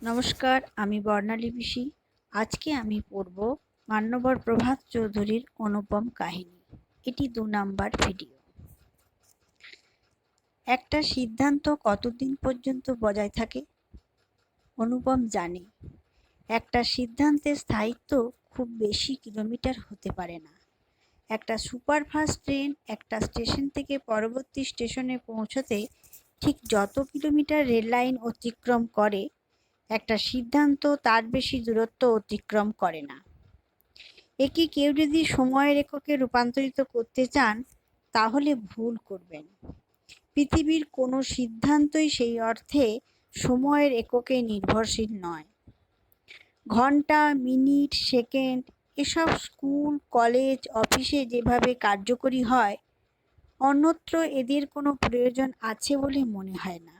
নমস্কার, আমি বর্ণালী পিসি। আজকে আমি পড়ব মান্যবর প্রভাত চৌধুরীর অনুপম কাহিনী। এটি 2 নাম্বার ভিডিও। একটা সিদ্ধান্ত কতদিন পর্যন্ত বজায় থাকে? অনুপম জানে একটা সিদ্ধান্তের স্থায়িত্ব খুব বেশি কিলোমিটার হতে পারে না। একটা সুপারফাস্ট ট্রেন একটা স্টেশন থেকে পরবর্তী স্টেশনে পৌঁছতে ঠিক যত কিলোমিটার রেল লাইন অতিক্রম করে, একটা সিদ্ধান্ত তার বেশি দূরত্ব অতিক্রম করে না। একে কেউ যদি সময়ের এককে রূপান্তরিত করতে চান তাহলে ভুল করবেন। পৃথিবীর কোনো সিদ্ধান্তই সেই অর্থে সময়ের এককে নির্ভরশীল নয়। ঘন্টা, মিনিট, সেকেন্ড এসব স্কুল, কলেজ, অফিসে যেভাবে কার্যকরী হয়, অন্যত্র এদের কোনো প্রয়োজন আছে বলে মনে হয় না।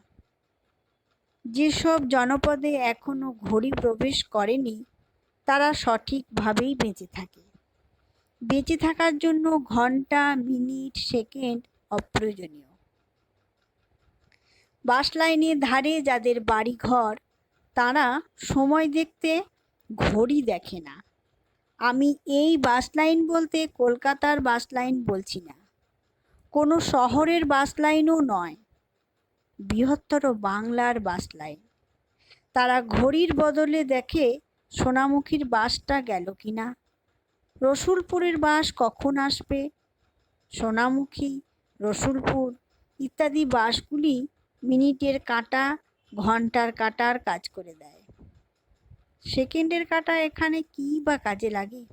যেসব জনপদে এখনো ঘড়ি প্রবেশ করেনি তারা সঠিকভাবেই বেঁচে থাকে। বেঁচে থাকার জন্য ঘন্টা, মিনিট, সেকেন্ড অপ্রয়োজনীয়। বাস লাইনের ধারে যাদের বাড়ি ঘর তারা সময় দেখতে ঘড়ি দেখে না। আমি এই বাস লাইন বলতে কলকাতার বাস লাইন বলছি না, কোনো শহরের বাস লাইনও নয়, বৃহত্তর বাংলার বাস লাইন। তারা ঘড়ির বদলে দেখে সোনামুখীর বাসটা গেল কিনা, রসুলপুরের বাস কখন আসবে। সোনামুখী, রসুলপুর ইত্যাদি বাসগুলি মিনিটের কাঁটা, ঘন্টার কাঁটার কাজ করে দেয়। সেকেন্ডের কাঁটা এখানে কী বা কাজে লাগে?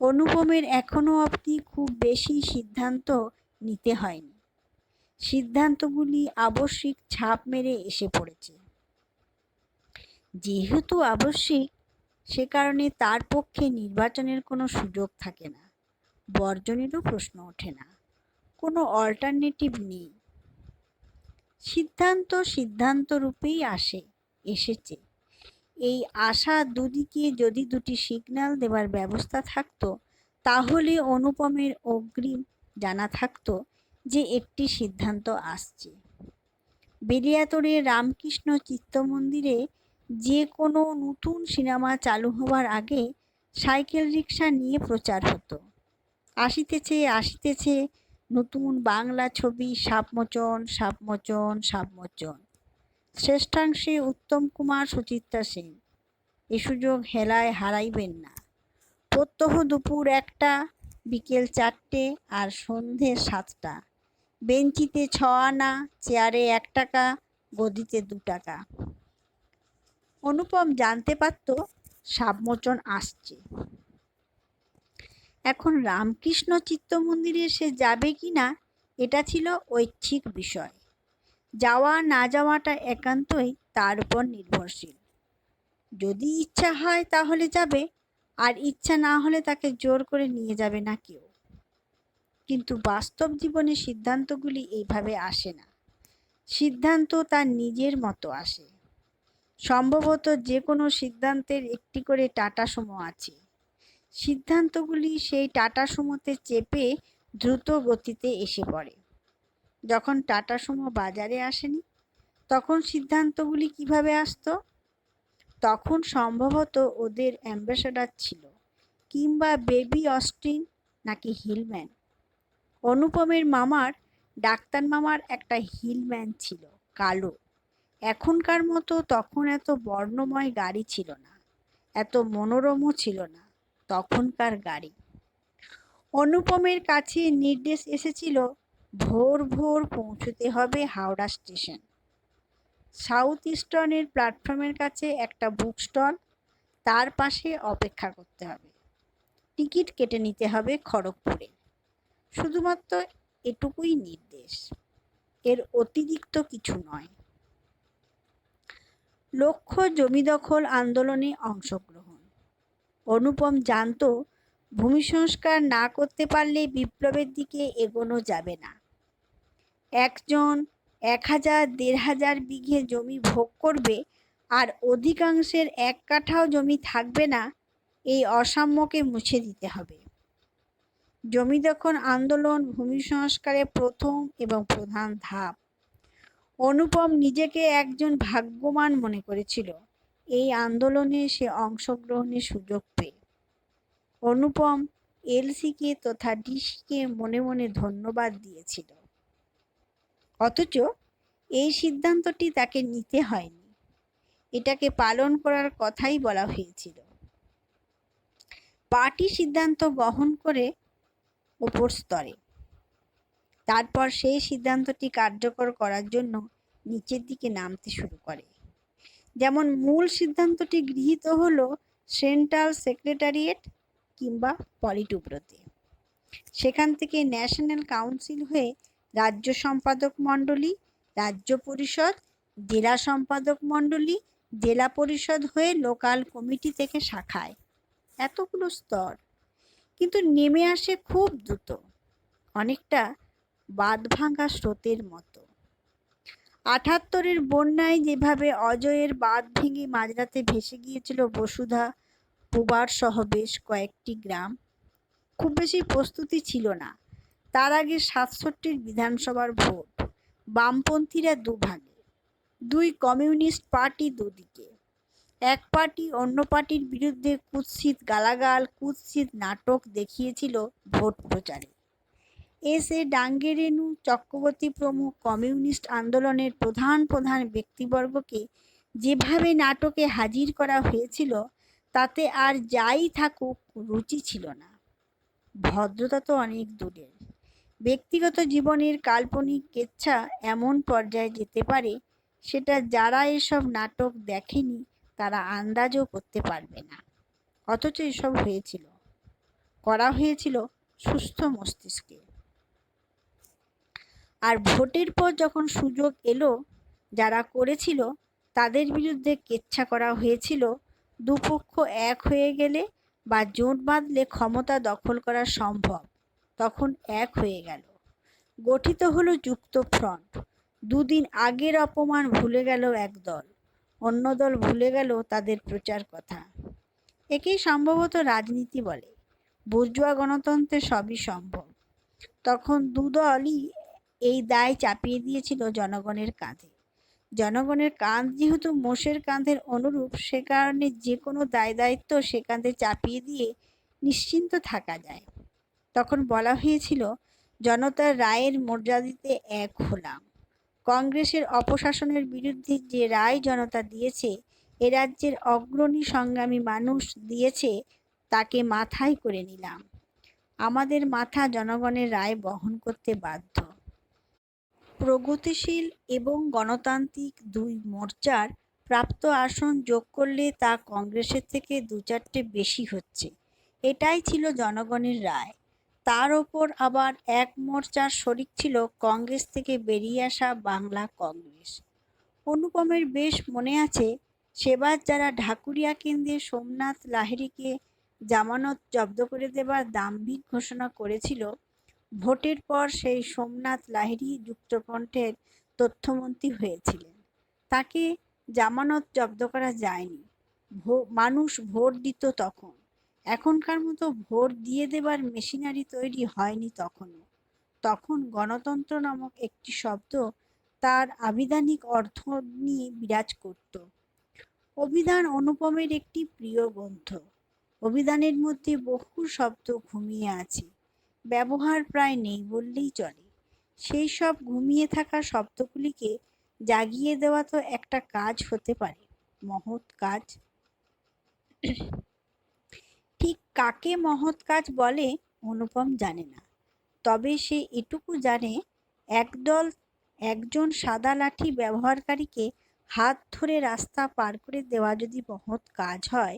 অনুপমের এখনো অবধি খুব বেশি সিদ্ধান্ত নিতে হয়নি। সিদ্ধান্তগুলি আবশ্যিক ছাপ মেরে এসে পড়েছে। যেহেতু আবশ্যিক, সে কারণে তার পক্ষে নির্বাচনের কোনো সুযোগ থাকে না, বর্জনেরও প্রশ্ন ওঠে না, কোনো অল্টারনেটিভ নেই। সিদ্ধান্ত সিদ্ধান্ত রূপেই এসেছে। এই আশা দুদিকে যদি দুটি সিগন্যাল দেওয়ার ব্যবস্থা থাকতো তাহলে অনুপমের অগ্রিম জানা থাকতো যে একটি সিদ্ধান্ত আসছে। বেলিয়াতোড়ে রামকৃষ্ণ চিত্তমন্দিরে যে কোনো নতুন সিনেমা চালু হওয়ার আগে সাইকেল রিক্সা নিয়ে প্রচার হতো, আসিতেছে আসিতেছে নতুন বাংলা ছবি, সাপমোচন সাপমোচন সাপমোচন। শ্রেষ্ঠাংশে উত্তম কুমার, সুচিত্রা সেন। এ সুযোগ হেলায় হারাইবেন না। প্রত্যহ দুপুর 1টা, বিকেল 4টে আর সন্ধে 7টা। বেঞ্চিতে 6 আনা, চেয়ারে 1 টাকা, গদিতে 2 টাকা। অনুপম জানতে পারত সাপমোচন আসছে। এখন রামকৃষ্ণ চিত্তমন্দিরে সে যাবে কি না এটা ছিল ঐচ্ছিক বিষয়। যাওয়া না যাওয়াটা একান্তই তার উপর নির্ভরশীল। যদি ইচ্ছা হয় তাহলে যাবে, আর ইচ্ছা না হলে তাকে জোর করে নিয়ে যাবে না কেউ। কিন্তু বাস্তব জীবনে সিদ্ধান্তগুলি এইভাবে আসে না। সিদ্ধান্ত তার নিজের মতো আসে। সম্ভবত যে কোনো সিদ্ধান্তের একটি করে টাটা সুমো আছে। সিদ্ধান্তগুলি সেই টাটা সুমোতে চেপে দ্রুত গতিতে এসে পড়ে। যখন টাটা সুমো বাজারে আসেনি তখন সিদ্ধান্তগুলি কিভাবে আসতো? তখন সম্ভবত ওদের অ্যাম্বাসেডর ছিল, কিংবা বেবি অস্টিন নাকি হিলম্যান। অনুপমের মামার, ডাক্তার মামার একটা হিলম্যান ছিল, কালো। এখনকার মতো তখন এত বর্ণময় গাড়ি ছিল না, এত মনোরমও ছিল না তখনকার গাড়ি। অনুপমের কাছে নির্দেশ এসেছিল ভোর ভোর পৌঁছতে হবে হাওড়া স্টেশন। সাউথ ইস্টার্নের প্ল্যাটফর্মের কাছে একটা বুক স্টল, তার পাশে অপেক্ষা করতে হবে। টিকিট কেটে নিতে হবে খড়গপুরে। শুধুমাত্র এটুকুই নির্দেশ, এর অতিরিক্ত কিছু নয়। লক্ষ্য জমি দখল আন্দোলনে অংশগ্রহণ। অনুপম জানত ভূমি সংস্কার না করতে পারলে বিপ্লবের দিকে এগোনো যাবে না। একজন 1000-1500 বিঘে জমি ভোগ করবে আর অধিকাংশের 1 কাঠাও জমি থাকবে না, এই অসাম্যকে মুছে দিতে হবে। জমি দখল আন্দোলন ভূমি সংস্কারের প্রথম এবং প্রধান ধাপ। অনুপম নিজেকে একজন ভাগ্যবান মনে করেছিল এই আন্দোলনে সে অংশগ্রহণের সুযোগ পেয়ে। অনুপম এলসিকে তথা ডিসিকে মনে মনে ধন্যবাদ দিয়েছিল। অথচ এই সিদ্ধান্তটি তাকে নিতে হয়নি, এটাকে পালন করার কথাই বলা হয়েছিল। পার্টি সিদ্ধান্ত গ্রহণ করে ওপর স্তরে, তারপর সেই সিদ্ধান্তটি কার্যকর করার জন্য নিচের দিকে নামতে শুরু করে। যেমন মূল সিদ্ধান্তটি গৃহীত হলো সেন্ট্রাল সেক্রেটারিয়েট কিংবা পলিটব্যুরোতে, সেখান থেকে ন্যাশনাল কাউন্সিল হয়ে রাজ্য সম্পাদক মণ্ডলী, রাজ্য পরিষদ, জেলা সম্পাদক মণ্ডলী, জেলা পরিষদ হয়ে লোকাল কমিটি থেকে শাখায়, এতগুলো স্তর। কিন্তু নেমে আসে খুব দ্রুত, অনেকটা বাঁধভাঙা স্রোতের মতো। ৭৮-এর বন্যায় যেভাবে অজয়ের বাঁধ ভেঙে মাঝরাতে ভেসে গিয়েছিল বসুধা, পুবার সহ বেশ কয়েকটি গ্রাম, খুব বেশি প্রস্তুতি ছিল না। তার আগে ৬৭-র বিধানসভার ভোট, বামপন্থীরা দুভাগে, দুই কমিউনিস্ট পার্টি দুদিকে, এক পার্টি অন্য পার্টির বিরুদ্ধে কুৎসিত গালাগাল, কুৎসিত নাটক দেখিয়েছিল ভোট প্রচারে। এস.এ. ডাঙ্গেরেনু চক্রবর্তী প্রমুখ কমিউনিস্ট আন্দোলনের প্রধান প্রধান ব্যক্তিবর্গকে যেভাবে নাটকে হাজির করা হয়েছিল, তাতে আর যাই থাকুক রুচি ছিল না। ভদ্রতা তো অনেক দূরের, ব্যক্তিগত জীবনের কাল্পনিক কেচ্ছা এমন পর্যায়ে যেতে পারে, সেটা যারা এসব নাটক দেখেনি তারা আন্দাজও করতে পারবে না। অথচ এসব করা হয়েছিল সুস্থ মস্তিষ্কে। আর ভোটের পর যখন সুযোগ এলো, যারা করেছিল তাদের বিরুদ্ধে কেচ্ছা করা হয়েছিল, দুপক্ষ এক হয়ে গেলে বা জোট বাঁধলে ক্ষমতা দখল করা সম্ভব, তখন এক হয়ে গেল, গঠিত হলো যুক্ত ফ্রন্ট। দুদিন আগের অপমান ভুলে গেল এক দল, অন্য দল ভুলে গেল তাদের প্রচার কথা। একেই সম্ভবত রাজনীতি বলে। বুর্জোয়া গণতন্ত্রে সবই সম্ভব। তখন দুদলই এই দায় চাপিয়ে দিয়েছিল জনগণের কাঁধে। জনগণের কাঁধ যেহেতু মোষের কাঁধের অনুরূপ, সে কারণে যে কোনো দায় দায়িত্ব সে কাঁধে চাপিয়ে দিয়ে নিশ্চিন্ত থাকা যায়। তখন বলা হয়েছিল, জনতার রায়ের মর্যাদাতে এক হলাম। কংগ্রেসের অপশাসনের বিরুদ্ধে যে রায় জনতা দিয়েছে, এ রাজ্যের অগ্রণী সংগ্রামী মানুষ দিয়েছে, তাকে মাথায় করে নিলাম। আমাদের মাথা জনগণের রায় বহন করতে বাধ্য। প্রগতিশীল এবং গণতান্ত্রিক দুই মোর্চার প্রাপ্ত আসন যোগ করলে তা কংগ্রেসের থেকে ২-৪টে বেশি হচ্ছে, এটাই ছিল জনগণের রায়। তার ওপর আবার এক মোর্চার শরিক ছিল কংগ্রেস থেকে বেরিয়ে আসা বাংলা কংগ্রেস। অনুপমের বেশ মনে আছে, সেবার যারা ঢাকুরিয়া কেন্দ্রে সোমনাথ লাহিড়ীকে জামানত জব্দ করে দেবার দাম্ভিক ঘোষণা করেছিল, ভোটের পর সেই সোমনাথ লাহিড়ী যুক্তফ্রন্টের তথ্যমন্ত্রী হয়েছিলেন। তাকে জামানত জব্দ করা যায়নি। মানুষ ভোট দিত তখন, এখনকার মতো ভোট দিয়ে দেবার মেশিনারি তৈরি হয়নি তখনও। তখন গণতন্ত্র নামক একটি শব্দ তার আবিধানিক অর্থ নিয়ে বিরাজ করত। অভিধান অনুপমের একটি প্রিয় গ্রন্থ। অভিধানের মধ্যে বহু শব্দ ঘুমিয়ে আছে, ব্যবহার প্রায় নেই বললেই চলে। সেই সব ঘুমিয়ে থাকা শব্দগুলিকে জাগিয়ে দেওয়া তো একটা কাজ হতে পারে, মহৎ কাজ। ঠিক কাকে মহৎ কাজ বলে অনুপম জানে না, তবে সে এটুকু জানে, একজন সাদা লাঠি ব্যবহারকারীকে হাত ধরে রাস্তা পার করে দেওয়া যদি মহৎ কাজ হয়,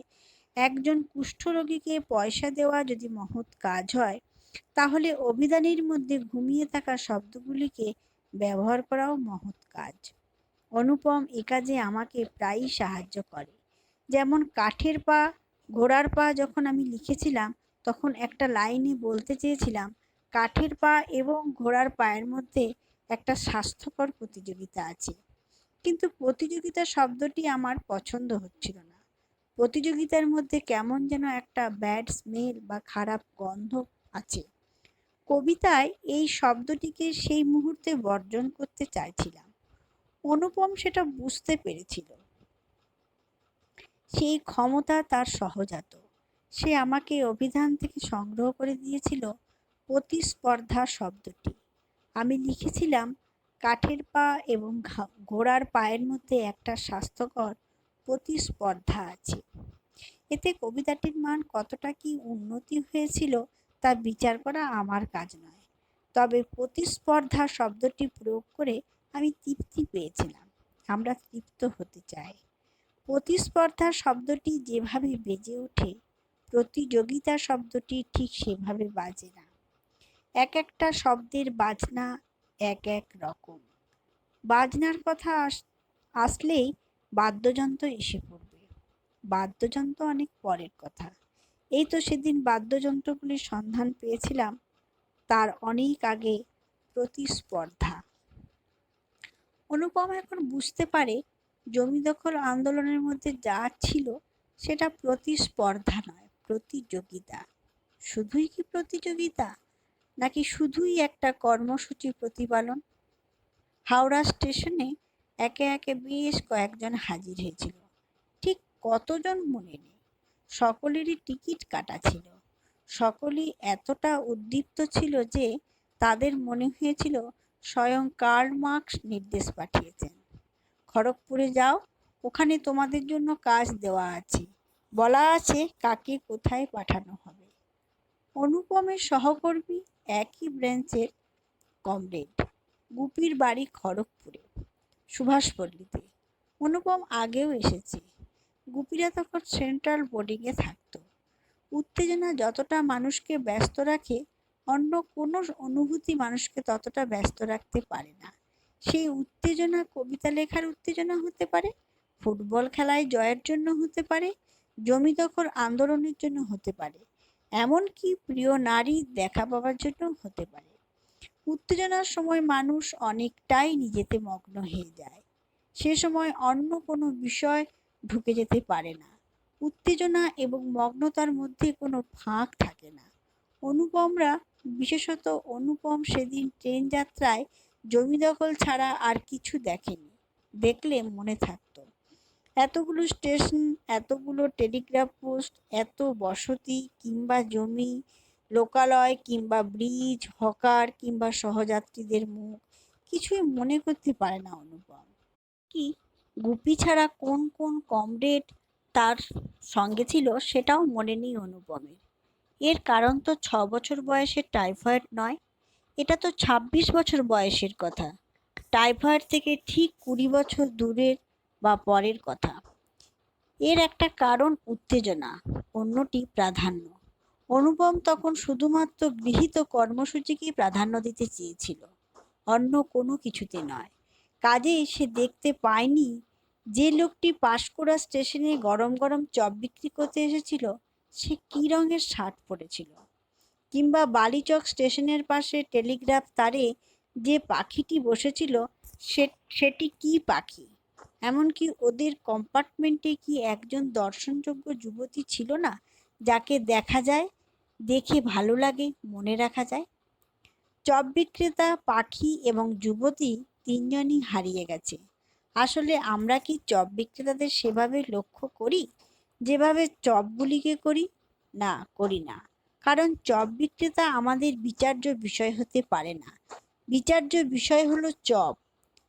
একজন কুষ্ঠরোগীকে পয়সা দেওয়া যদি মহৎ কাজ হয়, তাহলে অভিধানের মধ্যে ঘুমিয়ে থাকা শব্দগুলিকে ব্যবহার করাও মহৎ কাজ। অনুপম এ কাজে আমাকে প্রায়ই সাহায্য করে। যেমন কাঠের পা, ঘোড়ার পা যখন আমি লিখেছিলাম, তখন একটা লাইনে বলতে চেয়েছিলাম, কাঠের পা এবং ঘোড়ার পায়ের মধ্যে একটা স্বাস্থ্যকর প্রতিযোগিতা আছে। কিন্তু প্রতিযোগিতা শব্দটি আমার পছন্দ হচ্ছিল না। প্রতিযোগিতার মধ্যে কেমন যেন একটা ব্যাড স্মেল বা খারাপ গন্ধ আছে। কবিতায় এই শব্দটিকে সেই মুহূর্তে বর্জন করতে চাইছিলাম। অনুপম সেটা বুঝতে পেরেছিল। সেই ক্ষমতা তার সহজাত। সে আমাকে অভিধান থেকে সংগ্রহ করে দিয়েছিল প্রতিস্পর্ধা শব্দটি। আমি লিখেছিলাম, কাঠের পা এবং ঘোড়ার পায়ের মধ্যে একটা স্বাস্থ্যকর প্রতিস্পর্ধা আছে। এতে কবিতাটির মান কতটা কি উন্নতি হয়েছিল তা বিচার করা আমার কাজ নয়, তবে প্রতিস্পর্ধা শব্দটি প্রয়োগ করে আমি তৃপ্তি পেয়েছিলাম। আমরা তৃপ্ত হতে চাই। প্রতিস্পর্ধা শব্দটি যেভাবে বেজে ওঠে, প্রতিযোগিতা শব্দটি ঠিক সেভাবে বাজে না। এক একটা শব্দের বাজনা এক এক রকম। বাজনার কথা আসলেই বাদ্যযন্ত্র এসে পড়বে। বাদ্যযন্ত্র অনেক পরের কথা। এই তো সেদিন বাদ্যযন্ত্রগুলির সন্ধান পেয়েছিলাম, তার অনেক আগে প্রতিস্পর্ধা। অনুপম এখন বুঝতে পারে জমি দখল আন্দোলনের মধ্যে যা ছিল সেটা প্রতিস্পর্ধা নয়, প্রতিযোগিতা। শুধুই কি প্রতিযোগিতা, নাকি শুধুই একটা কর্মসূচি প্রতিপালন? হাওড়া স্টেশনে একে একে বেশ কয়েকজন হাজির হয়েছিল। ঠিক কতজন মনে নেই। সকলেরই টিকিট কাটা ছিল। সকলেই এতটা উদ্দীপ্ত ছিল যে তাদের মনে হয়েছিল স্বয়ং কার্ল মার্কস নির্দেশ পাঠিয়েছেন, খড়গপুরে যাও, ওখানে তোমাদের জন্য কাজ দেওয়া আছে, বলা আছে কাকে কোথায় পাঠানো হবে। অনুপমের সহকর্মী, একই ব্রাঞ্চের কমরেড, গুপির বাড়ি খড়গপুরে, সুভাষপল্লীতে। অনুপম আগেও এসেছে। গুপিরা তখন সেন্ট্রাল বোর্ডিংয়ে থাকতো। উত্তেজনা যতটা মানুষকে ব্যস্ত রাখে, অন্য কোনো অনুভূতি মানুষকে ততটা ব্যস্ত রাখতে পারে না। সেই উত্তেজনা কবিতা লেখার উত্তেজনা হতে পারে, ফুটবল খেলায় জয়ের জন্য হতে পারে, জমি দখল আন্দোলনের জন্য হতে পারে, এমনকি প্রিয় নারী দেখা পাওয়ার জন্য হতে পারে। উত্তেজনার সময় মানুষ অনেকটাই নিজেতে মগ্ন হয়ে যায়। সে সময় অন্য কোনো বিষয় ঢুকে যেতে পারে না। উত্তেজনা এবং মগ্নতার মধ্যে কোনো ফাঁক থাকে না। অনুপমরা, বিশেষত অনুপম, সেদিন ট্রেন যাত্রায় জমি দখল ছাড়া আর কিছু দেখেনি। দেখলে মনে থাকতো। এতগুলো স্টেশন, এতগুলো টেলিগ্রাফ পোস্ট, এত বসতি কিংবা জমি, লোকালয় কিংবা ব্রিজ, হকার কিংবা সহযাত্রীদের মুখ, কিছুই মনে করতে পারে না অনুপম। কি গুপি ছাড়া কোন কোন কমরেড তার সঙ্গে ছিল সেটাও মনে নেই অনুপমের। এর কারণ তো 6 বছর বয়সের টাইফয়েড নয়, এটা তো 26 বছর বয়সের কথা। টাইফয়েড থেকে ঠিক 20 বছর দূরের বা পরের কথা। এর একটা কারণ উত্তেজনা, অন্যটি প্রাধান্য। অনুপম তখন শুধুমাত্র গৃহীত কর্মসূচিকেই প্রাধান্য দিতে চেয়েছিল, অন্য কোনো কিছুতে নয়। কাজেই সে দেখতে পায়নি যে লোকটি পাঁশকুড়া স্টেশনে গরম গরম চপ বিক্রি করতে এসেছিল সে কী রঙের শার্ট পরেছিল, কিংবা বালিচক স্টেশনের পাশে টেলিগ্রাফ তারে যে পাখিটি বসেছিল সেটি কী পাখি। এমনকি ওদের কম্পার্টমেন্টে কি একজন দর্শনযোগ্য যুবতী ছিল না, যাকে দেখা যায়, দেখে ভালো লাগে, মনে রাখা যায়। চপ বিক্রেতা, পাখি এবং যুবতী তিনজনই হারিয়ে গেছে। আসলে আমরা কি চপ বিক্রেতাদের সেভাবে লক্ষ্য করি যেভাবে চপগুলিকে করি? না, করি না। কারণ চপ বিক্রেতা আমাদের বিচার্য বিষয় হতে পারে না। বিচার্য বিষয় হলো চপ।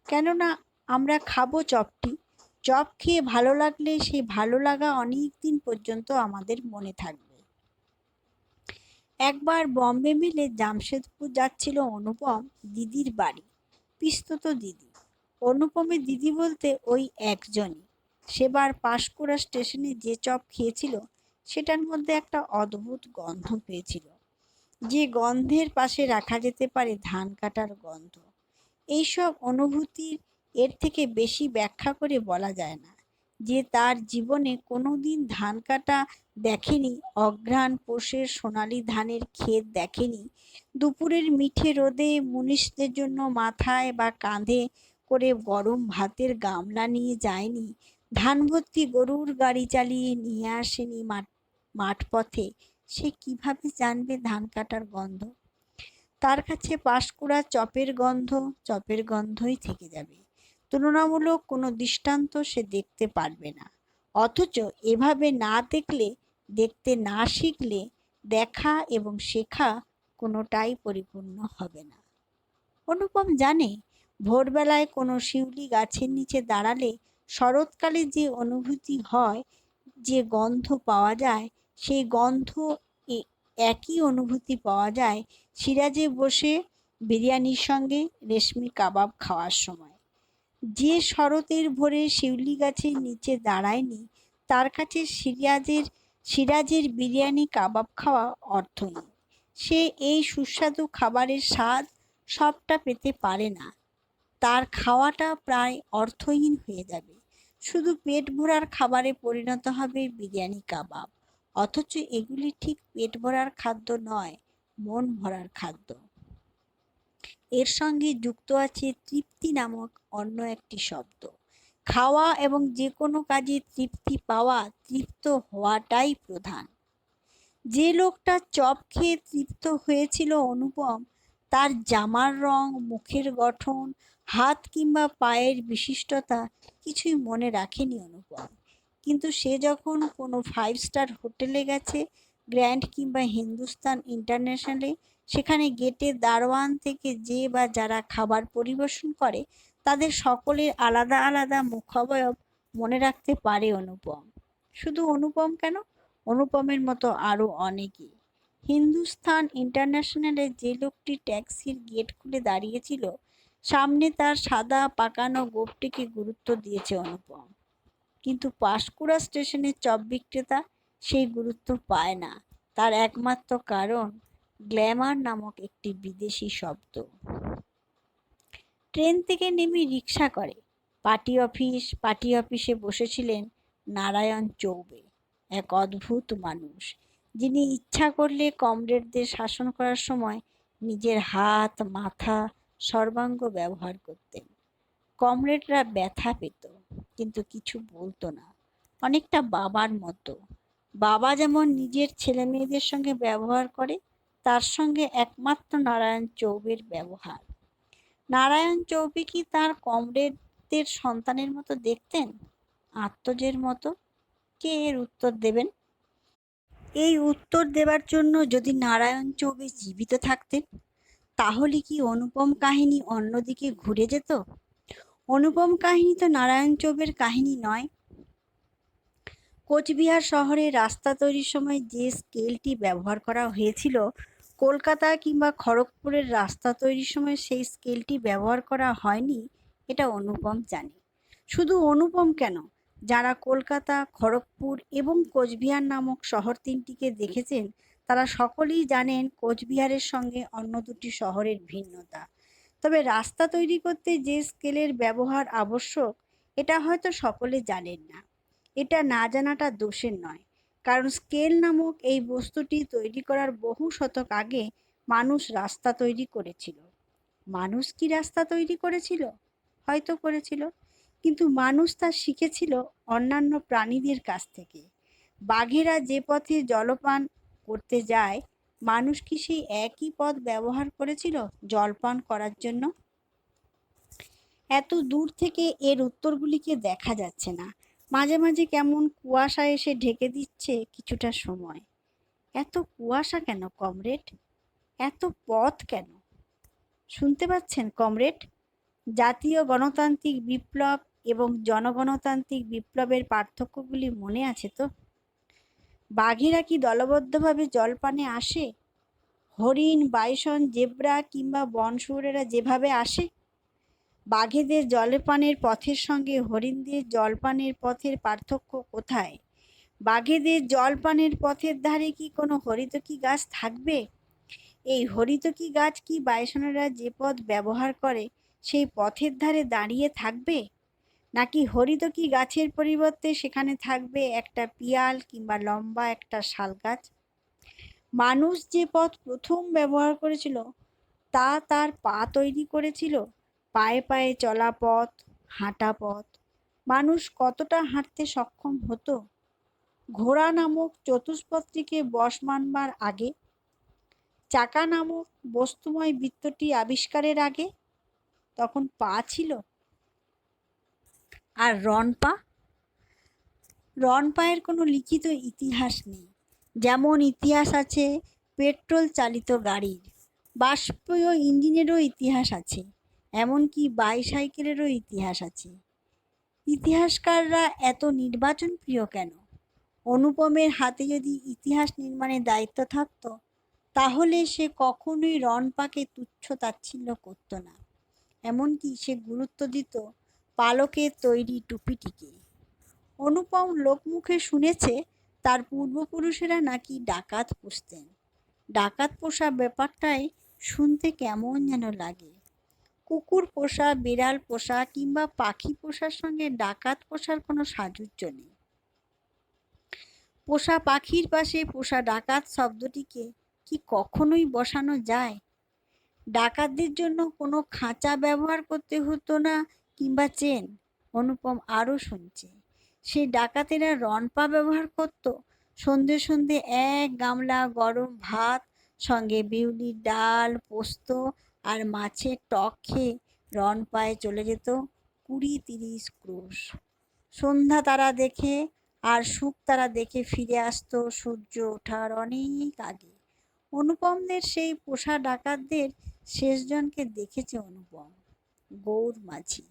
কেননা আমরা খাবো চপটি। চপ খেয়ে ভালো লাগলে সেই ভালো লাগা অনেক দিন পর্যন্ত আমাদের মনে থাকবে। একবার বম্বে মেলে জামশেদপুর যাচ্ছিল অনুপম দিদির বাড়ি, পিস্তত দিদি। অনুপমের দিদি বলতে ওই একজনই। সেবার পাঁশকুড়া স্টেশনে যে চপ খেয়েছিল সেটার মধ্যে একটা অদ্ভুত গন্ধ পেয়েছিল, যে গন্ধের পাশে রাখা যেতে পারে ধান কাটার গন্ধ। এইসব অনুভূতির এর থেকে বেশি ব্যাখ্যা করে বলা যায় না। যে তার জীবনে কোনো দিন ধান কাটা দেখেনি, অঘ্রাণ পৌষের সোনালি ধানের ক্ষেত দেখেনি, দুপুরের মিঠে রোদে মুনিশদের জন্য মাথায় বা কাঁধে করে গরম ভাতের গামলা নিয়ে যায়নি, ধান ভর্তি গরুর গাড়ি চালিয়ে নিয়ে আসেনি মাঠপথে, সে কিভাবে জানবে ধান কাটার গন্ধ? তার কাছে পাঁশকুড়া চপের গন্ধ চপের গন্ধই থেকে যাবে। তুলনামূলক কোনো দৃষ্টান্ত সে দেখতে পারবে না। অথচ এভাবে না দেখলে, দেখতে না শিখলে দেখা এবং শেখা কোনোটাই পরিপূর্ণ হবে না। অনুপম জানে ভোরবেলায় কোনো শিউলি গাছের নিচে দাঁড়ালে শরৎকালে যে অনুভূতি হয়, যে গন্ধ পাওয়া যায়, সেই গন্ধ একই অনুভূতি পাওয়া যায় সিরাজে বসে বিরিয়ানির সঙ্গে রেশমি কাবাব খাওয়ার সময়। যে শরতের ভোরে শিউলি গাছের নিচে দাঁড়ায়নি, তার কাছে সিরাজের বিরিয়ানি কাবাব খাওয়া অর্থহীন। সে এই সুস্বাদু খাবারের স্বাদ সবটা পেতে পারে না। তার খাওয়াটা প্রায় অর্থহীন হয়ে যাবে। শুধু পেট ভরার খাবারে পরিণত হবে বিরিয়ানি কাবাব। অথচ এগুলি ঠিক পেট ভরার খাদ্য নয়, মন ভরার খাদ্য। এর সঙ্গে যুক্ত আছে তৃপ্তি নামক অন্য একটি শব্দ। খাওয়া এবং যে কোনো কাজে তৃপ্তি পাওয়া, তৃপ্ত হওয়াটাই প্রধান। যে লোকটা চপ খেয়ে তৃপ্ত হয়েছিল অনুপম, তার জামার রং, মুখের গঠন, হাত কিংবা পায়ের বিশিষ্টতা কিছুই মনে রাখেনি অনুপম। কিন্তু সে যখন কোনো 5 স্টার হোটেলে গেছে, গ্র্যান্ড কিংবা হিন্দুস্তান ইন্টারন্যাশনালে, সেখানে গেটে দারোয়ান থেকে যে বা যারা খাবার পরিবেশন করে, তাদের সকলের আলাদা আলাদা মুখাবয়ব মনে রাখতে পারে অনুপম। শুধু অনুপম কেন, অনুপমের মতো আরও অনেকেই। হিন্দুস্তান ইন্টারন্যাশনালে যে লোকটি ট্যাক্সির গেট খুলে দাঁড়িয়েছিল, সামনে তার সাদা পাকানো গোঁফটিকে গুরুত্ব দিয়েছে অনুপম। কিন্তু পাঁশকুড়া স্টেশনের চপ বিক্রেতা সেই গুরুত্ব পায় না। তার একমাত্র কারণ গ্ল্যামার নামক একটি বিদেশি শব্দ। ট্রেন থেকে নেমে রিক্সা করে পার্টি অফিসে বসেছিলেন নারায়ণ চৌবে, এক অদ্ভুত মানুষ, যিনি ইচ্ছা করলে কমরেডদের শাসন করার সময় নিজের হাত, মাথা, সর্বাঙ্গ ব্যবহার করতেন। কমরেডরা ব্যথা পেত, কিন্তু কিছু বলতো না। অনেকটা বাবার মতো। বাবা যেমন নিজের ছেলে মেয়েদের সঙ্গে ব্যবহার করে, তার সঙ্গে একমাত্র নারায়ণ চৌবের ব্যবহার। নারায়ণ চৌবে কি তার কমরেডদের সন্তানের মতো দেখতেন, আত্মজের মতো? কে এর উত্তর দেবেন? এই উত্তর দেবার জন্য যদি নারায়ণ চৌবে জীবিত থাকতেন, তাহলে কি অনুপম কাহিনী অন্যদিকে ঘুরে যেত? অনুপম কাহিনী তো নারায়ণ চৌবের কাহিনী নয়। কোচবিহার শহরে রাস্তা তৈরির সময় যে স্কেলটি ব্যবহার করা হয়েছিল, কলকাতা কিংবা খড়গপুরের রাস্তা তৈরির সময় সেই স্কেলটি ব্যবহার করা হয়নি, এটা অনুপম জানে। শুধু অনুপম কেন, যারা কলকাতা, খড়গপুর এবং কোচবিহার নামক শহর তিনটিকে দেখেছেন, তারা সকলেই জানেন কোচবিহারের সঙ্গে অন্য দুটি শহরের ভিন্নতা। তবে রাস্তা তৈরি করতে যে স্কেলের ব্যবহার আবশ্যক, এটা হয়তো সকলে জানেন না। এটা না জানাটা দোষের নয়, কারণ স্কেল নামক এই বস্তুটি তৈরি করার বহু শতক আগে মানুষ রাস্তা তৈরি করেছিল। মানুষ কি রাস্তা তৈরি করেছিল? হয়তো করেছিল, কিন্তু মানুষ তা শিখেছিল অন্যান্য প্রাণীদের কাছ থেকে। বাঘেরা যে পথে জলপান করতে যায়, মানুষ কি সেই একই পথ ব্যবহার করেছিল জলপান করার জন্য? এত দূর থেকে এর উত্তরগুলিকে দেখা যাচ্ছে না। মাঝে মাঝে কেমন কুয়াশা এসে ঢেকে দিচ্ছে কিছুটা সময়। এত কুয়াশা কেন কমরেড? এত পথ কেন? শুনতে পাচ্ছেন কমরেড? জাতীয় গণতান্ত্রিক বিপ্লব এবং জনগণতান্ত্রিক বিপ্লবের পার্থক্যগুলি মনে আছে তো? বাঘেরা কি দলবদ্ধভাবে জলপানে আসে? হরিণ, বাইসন, জেব্রা কিংবা বনশুয়োরেরা যেভাবে আসে? বাঘেদের জলপানের পথের সঙ্গে হরিণদের জলপানের পথের পার্থক্য কোথায়? বাঘেদের জলপানের পথের ধারে কি কোনো হরিতকি গাছ থাকবে? এই হরিতকি গাছ কি বাইসনেরা যে পথ ব্যবহার করে সেই পথের ধারে দাঁড়িয়ে থাকবে? নাকি হরিতকি গাছের পরিবর্তে সেখানে থাকবে একটা পিয়াল কিংবা লম্বা একটা শাল গাছ? মানুষ যে পথ প্রথম ব্যবহার করেছিল, তা তার পা তৈরি করেছিল, পায়ে পায়ে চলা পথ, হাঁটা পথ। মানুষ কতটা হাঁটতে সক্ষম হতো ঘোড়া নামক চতুষ্পদটিকে বশ মানবার আগে, চাকা নামক বস্তুময় বৃত্তটি আবিষ্কারের আগে? তখন পা ছিল। আর রনপা? রনপায়ের কোনো লিখিত ইতিহাস নেই। যেমন ইতিহাস আছে পেট্রোল চালিত গাড়ির, বাষ্পীয় ইঞ্জিনেরও ইতিহাস আছে, এমনকি বাইসাইকেলেরও ইতিহাস আছে। ইতিহাসকাররা এত নির্বাচন প্রিয় কেন? অনুপমের হাতে যদি ইতিহাস নির্মাণের দায়িত্ব থাকতো, তাহলে সে কখনোই রনপাকে তুচ্ছ তাচ্ছিল্য করত না। এমনকি সে গুরুত্ব দিত পালকের তৈরি টুপিটিকে। অনুপম লোকমুখে শুনেছে তার পূর্বপুরুষেরা নাকি ডাকাত পুষতেন। ডাকাত পোষা ব্যাপারটাই শুনতে কেমন যেন লাগে। কুকুর পোষা, বিড়াল পোষা কিংবা পাখি পোষার সঙ্গে ডাকাত পোষার কোনো সাযুজ্য নেই। পোষা পাখির পাশে পোষা ডাকাত শব্দটিকে কি কখনোই বসানো যায়? ডাকাতদের জন্য কোনো খাঁচা ব্যবহার করতে হতো না কিংবা চেন। অনুপম আরও শুনছে সেই ডাকাতেরা রনপা ব্যবহার করত। সন্ধে সন্ধে এক গামলা গরম ভাত, সঙ্গে বিউলির ডাল, পোস্ত আর মাছের টক খেয়ে রনপায় চলে যেত 20-30 ক্রোশ। সন্ধ্যা তারা দেখে আর শুক তারা দেখে ফিরে আসতো সূর্য ওঠার অনেক আগে। অনুপমদের সেই পোষা ডাকাতদের শেষজনকে দেখেছে অনুপম। গৌর মাঝি,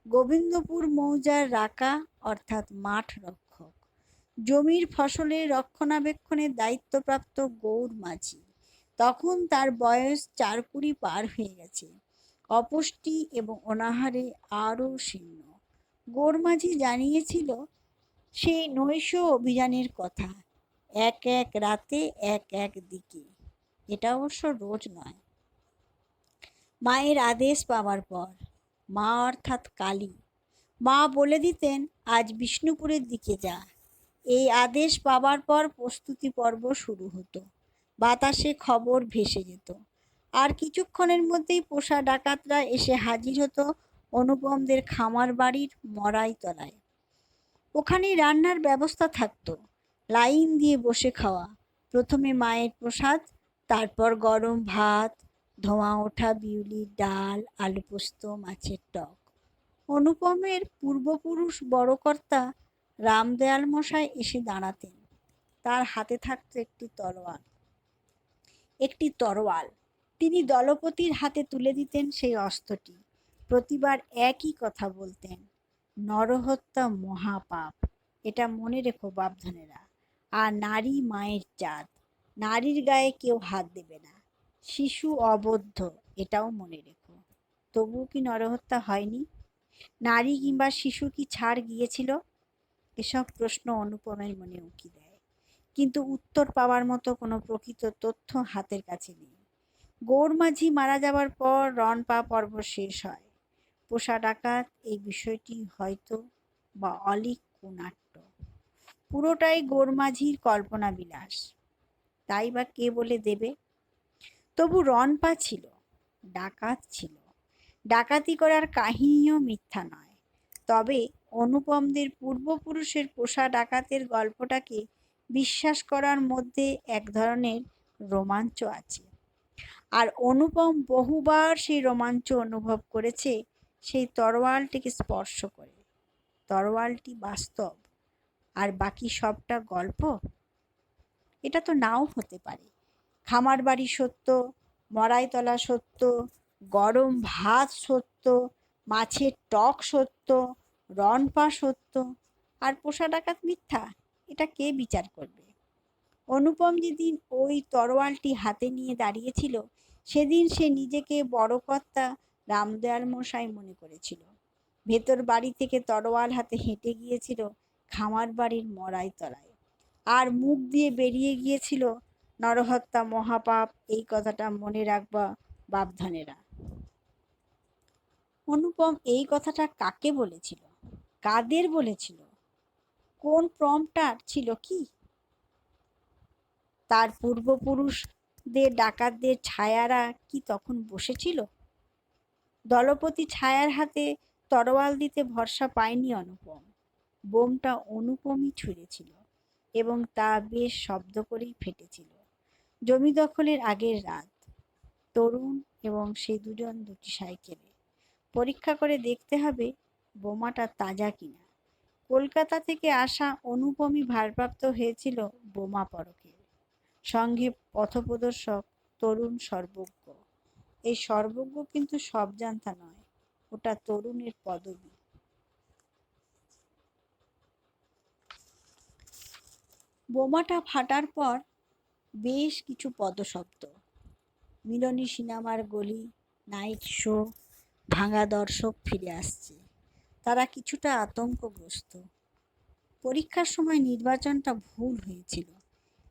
গোবিন্দপুর মৌজার রাকা অর্থাৎ মাঠ রক্ষক, জমির ফসলের রক্ষণাবেক্ষণের দায়িত্বপ্রাপ্ত গৌর মাঝি। তখন তার বয়স 4-20 পার হয়ে গেছে, অপুষ্টি এবং অনাহারে আরও শীর্ণ। গৌর মাঝি জানিয়েছিল সেই নৈশ অভিযানের কথা, এক এক রাতে এক এক দিকে। এটা অবশ্য রোজ নয়। মায়ের আদেশ পাওয়ার পর, মা অর্থাৎ কালী, মা বলে দিতেন আজ বিষ্ণুপুরের দিকে যা। এই আদেশ পাওয়ার পর প্রস্তুতি পর্ব শুরু হতো। বাতাসে খবর ভেসে যেত, আর কিছুক্ষণের মধ্যেই পোষা ডাকাতরা এসে হাজির হতো অনুপমদের খামার বাড়ির মরাই তলায়। ওখানেই রান্নার ব্যবস্থা থাকতো, লাইন দিয়ে বসে খাওয়া। প্রথমে মায়ের প্রসাদ, তারপর গরম ভাত, ধোঁয়া ওঠা বিউলির ডাল, আলু পোস্ত, মাছের টক। অনুপমের পূর্বপুরুষ বড়কর্তা রামদয়াল মশাই এসে দাঁড়াতেন। তার হাতে থাকতো একটি তরোয়াল। তিনি দলপতির হাতে তুলে দিতেন সেই অস্ত্রটি। প্রতিবার একই কথা বলতেন, নরহত্যা মহাপাপ, এটা মনে রেখো বাপধনেরা। আর নারী মায়ের জাত, নারীর গায়ে কেউ হাত দেবে না। শিশু অবদ্ধ, এটাও মনে রেখো। তবুও কি নরহত্যা হয়নি? নারী কিংবা শিশু কি ছাড় গিয়েছিল? এসব প্রশ্ন অনুপমের মনে উঁকি দেয়, কিন্তু উত্তর পাওয়ার মতো কোনো প্রকৃত তথ্য হাতের কাছে নেই। গৌর মাঝি মারা যাবার পর রনপা পর্ব শেষ হয়। পোষা ডাকাত এই বিষয়টি হয়তো বা অলীক কুনাট্য, পুরোটাই গৌর মাঝির কল্পনা বিলাস। তাই বা কে বলে দেবে? তবু রনপা ছিল, ডাকাত ছিল, ডাকাতি করার কাহিনীও মিথ্যা নয়। তবে অনুপমদের পূর্বপুরুষের পোষা ডাকাতের গল্পটাকে বিশ্বাস করার মধ্যে এক ধরনের রোমাঞ্চ আছে। আর অনুপম বহুবার সেই রোমাঞ্চ অনুভব করেছে সেই তরোয়ালটিকে স্পর্শ করে। তরোয়ালটি বাস্তব, আর বাকি সবটা গল্প। এটা তো নাও হতে পারে। খামার বাড়ি সত্য, মরাইতলা সত্য, গরম ভাত সত্য, মাছের টক সত্য, রনপা সত্য, আর পোষা ডাকাত মিথ্যা। এটা কে বিচার করবে? অনুপম যেদিন ওই তরোয়ালটি হাতে নিয়ে দাঁড়িয়েছিল, সেদিন সে নিজেকে বড় কর্তা রামদয়াল মশাই মনে করেছিল। ভেতর বাড়ি থেকে তরোয়াল হাতে হেঁটে গিয়েছিল খামার বাড়ির মরাই তলায়, আর মুখ দিয়ে বেরিয়ে গিয়েছিল, নরহত্যা মহাপাপ, এই কথাটা মনে রাখবা বাপধনেরা। অনুপম এই কথাটা কাকে বলেছিল? কাদের বলেছিল? কোন প্রম্পটার ছিল কি? তার পূর্বপুরুষদের ডাকাতদের ছায়ারা কি তখন বসেছিল? দলপতি ছায়ার হাতে তরোয়াল দিতে ভরসা পায়নি অনুপম। বোমটা অনুপমই ছুঁড়েছিল, এবং তা বেশ শব্দ করেই ফেটেছিল। জমি দখলের আগের রাত, তরুণ এবং সে দুজন দুটি সাইকেলে। পরীক্ষা করে দেখতে হবে বোমাটা তাজা কিনা। কলকাতা থেকে আসা অনুপমই ভারপ্রাপ্ত হয়েছিল বোমা পরকের, সঙ্গে পথপ্রদর্শক তরুণ সর্বজ্ঞ। এই সর্বজ্ঞ কিন্তু সব জানতা নয়, ওটা তরুণের পদবী। বোমাটা ফাটার পর বেশ কিছু পদশব্দ, মিলনী সিনেমার গলি, নাইট শো, ভাঙা দর্শক ফিরে আসছে। তারা কিছুটা আতঙ্কগ্রস্ত। পরীক্ষার সময় নির্বাচনটা ভুল হয়েছিল।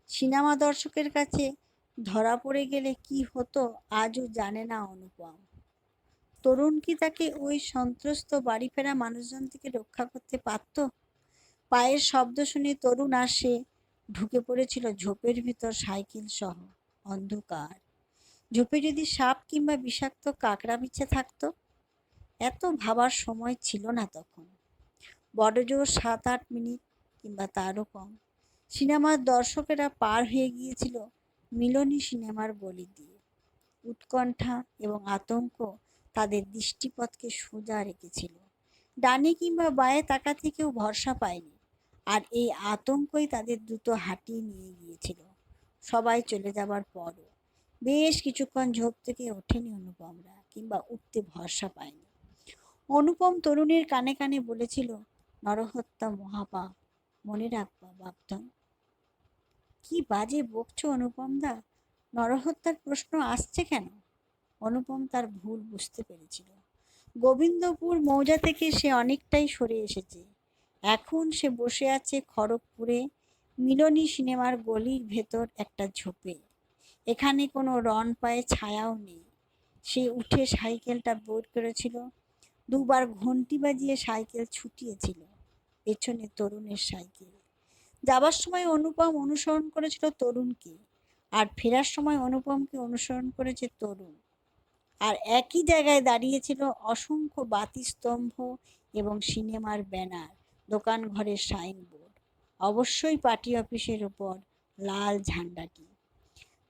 সিনেমা দর্শকের কাছে ধরা পড়ে গেলে কি হতো আজও জানে না অনুপম। তরুণ কি তাকে ওই সন্ত্রস্ত বাড়ি ফেরা মানুষজন থেকে রক্ষা করতে পারত? পায়ের শব্দ শুনে তরুণ আসে ঢুকে পড়েছিল ঝোপের ভিতর সাইকেল সহ। অন্ধকার। ঝোপে যদি সাপ কিংবা বিষাক্ত কাকড়া বিছে থাকতো? এত ভাবার সময় ছিল না তখন। বড় জোর 7-8 মিনিট কিংবা তারও কম। সিনেমার দর্শকেরা পার হয়ে গিয়েছিল মিলনী সিনেমার গলি দিয়ে। উৎকণ্ঠা এবং আতঙ্ক তাদের দৃষ্টিপথকে সোজা রেখেছিল। ডানে কিংবা বাঁয়ে তাকাতে কেউ ভরসা পায়নি। আর এই আতঙ্কই তাদের দ্রুত হাঁটিয়ে নিয়ে গিয়েছিল। সবাই চলে যাবার পরও বেশ কিছুক্ষণ ঝোপ থেকে ওঠেনি অনুপমরা, কিংবা উঠতে ভরসা পায়নি। অনুপম তরুণের কানে কানে বলেছিল, নরহত্যা মহাপাপ, মনে রাখবা বাপধন। কি বাজে বকছো অনুপম দা, নরহত্যার প্রশ্ন আসছে কেন? অনুপম তার ভুল বুঝতে পেরেছিল। গোবিন্দপুর মৌজা থেকে সে অনেকটাই সরে এসেছে। এখন সে বসে আছে খড়গপুরে মিলনী সিনেমার গলির ভেতর একটা ঝোপে। এখানে কোনো রন পায়ে ছায়াও নেই। সে উঠে সাইকেলটা বের করেছিল, দুবার ঘন্টি বাজিয়ে সাইকেল ছুটিয়েছিল। পেছনে তরুণের সাইকেল। যাবার সময় অনুপম অনুসরণ করেছিল তরুণকে, আর ফেরার সময় অনুপমকে অনুসরণ করেছে তরুণ। আর একই জায়গায় দাঁড়িয়েছিল অসংখ্য বাতিস্তম্ভ এবং সিনেমার ব্যানার, দোকান ঘরের সাইনবোর্ড, অবশ্যই পার্টি অফিসের ওপর লাল ঝান্ডাটি।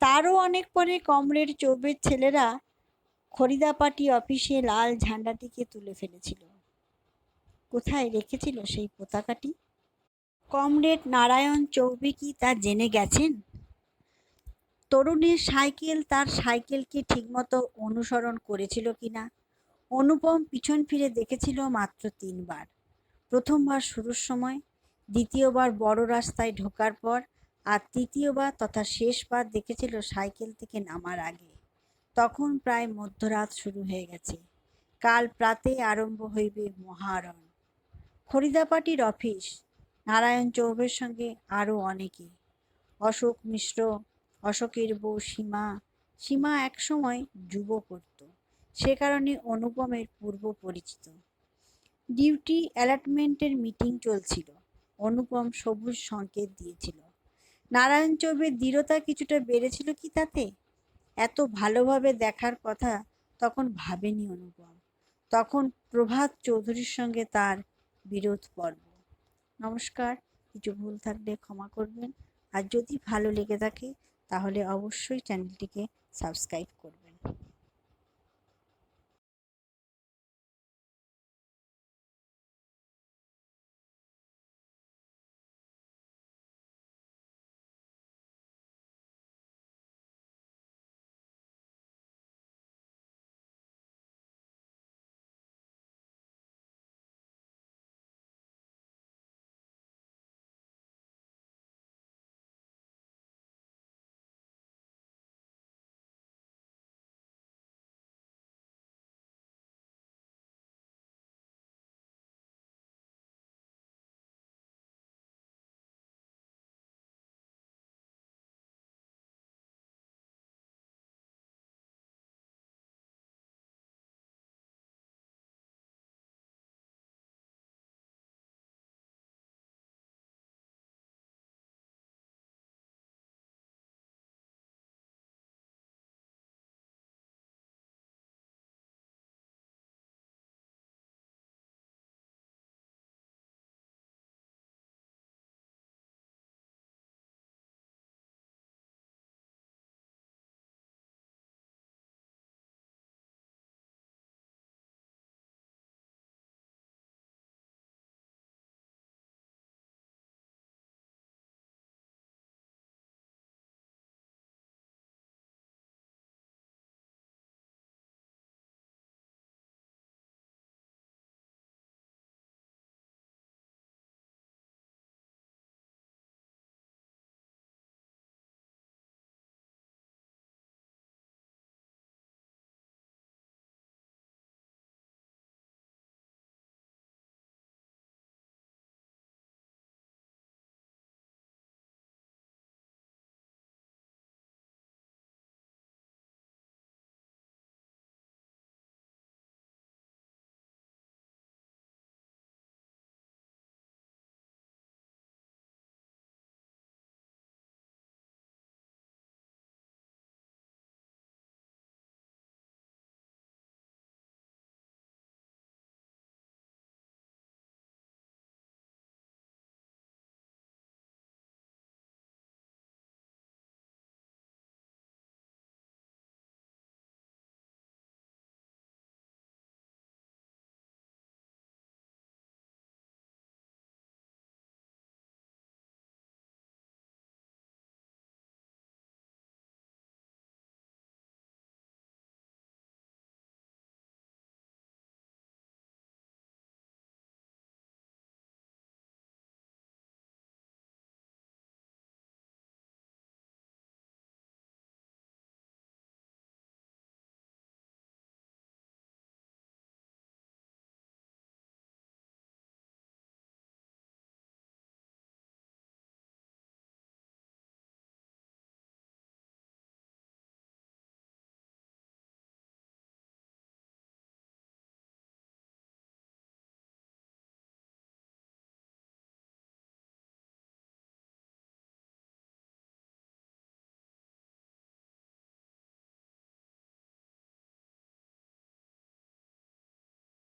তারও অনেক পরে কমরেড চৌবের ছেলেরা খরিদা পার্টি অফিসে লাল ঝান্ডাটিকে তুলে ফেলেছিল। কোথায় রেখেছিল সেই পতাকাটি? কমরেড নারায়ণ চৌবে কি তা জেনে গেছেন? তরুণের সাইকেল তার সাইকেলকে ঠিকমতো অনুসরণ করেছিল কিনা? অনুপম পিছন ফিরে দেখেছিল মাত্র 3 বার। প্রথমবার শুরুর সময়, দ্বিতীয়বার বড় রাস্তায় ঢোকার পর, আর তৃতীয়বার তথা শেষবার দেখেছিল সাইকেল থেকে নামার আগে। তখন প্রায় মধ্যরাত শুরু হয়ে গেছে। কাল প্রাতে আরম্ভ হইবে মহারণ। খরিদা পার্টির অফিস, নারায়ণ চৌবের সঙ্গে আরও অনেকে। অশোক মিশ্র, অশোকের বউ সীমা। সীমা একসময় যুব করত, সে কারণে অনুপমের পূর্ব পরিচিত। ডিউটি অ্যালটমেন্টের মিটিং চলছিল। অনুপম সবুজ সংকেত দিয়েছিল। নারায়ণ চৌবের দৃঢ়তা কিছুটা বেড়েছিল কি তাতে? এত ভালোভাবে দেখার কথা তখন ভাবেনি অনুপম। তখন প্রভাত চৌধুরীর সঙ্গে তার বিরোধ পর্ব। নমস্কার, কিছু ভুল থাকলে ক্ষমা করবেন। আর যদি ভালো লেগে থাকে তাহলে অবশ্যই চ্যানেলটিকে সাবস্ক্রাইব করবেন।